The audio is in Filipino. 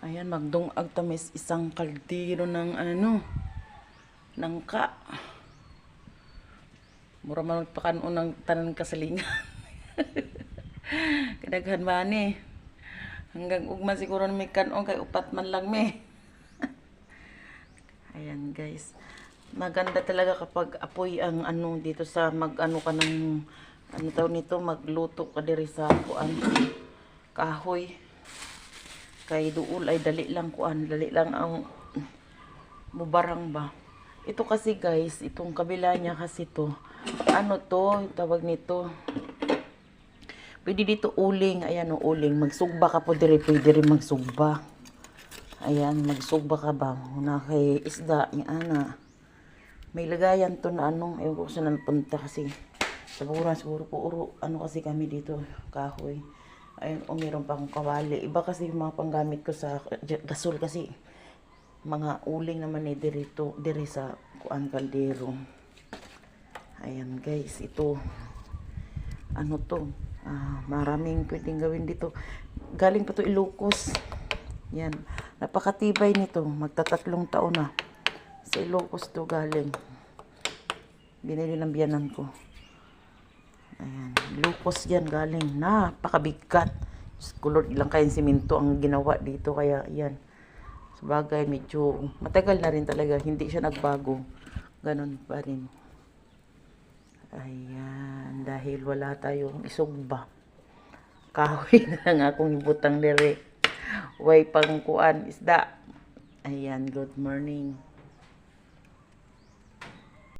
Ayan, magdungag tamis isang kaldero ng nangka. Mura man magpakanon ng tanan kasalingan. Kadaghan man eh. Hanggang ugman siguro na may kanon kay upat man lang me. Ayan guys. Maganda talaga kapag apoy ang dito sa mag-ano ka ng tawag nito, magluto ka diri sa kuan kahoy. Kay duol ay dali lang ang mubarang ba. Ito kasi guys, itong kabila niya kasi to. Ano to, tawag nito. Pwede dito uling, ayan o uling. Magsugba ka po diri, pwede rin magsugba. Ayan, magsugba ka ba? Una kay isda, ni ana. May lagayan to na ewan ko saan napunta kasi. Siguro po kasi kami dito, kahoy. Ayun, meron pa akong kawali. Iba kasi yung mga panggamit ko sa gasol kasi. Mga uling naman diri sa kuan kaldero. Ayan guys, ito. Ano to? Maraming pwedeng gawin dito. Galing pa to Ilocos. Yan. Napakatibay nito. Magtatatlong taon na. Sa Ilocos to galing. Binili ng biyanan ko. Ayan, lupos yan galing. Napakabigat. Kulor ilang kayang simento ang ginawa dito. Kaya yan. Sabagay medyo matagal na rin talaga. Hindi siya nagbago. Ganon pa rin. Ayan. Dahil wala tayong isugba. Kahoy na lang akong ibutang dire. Way pang kuan isda. Ayan. Good morning.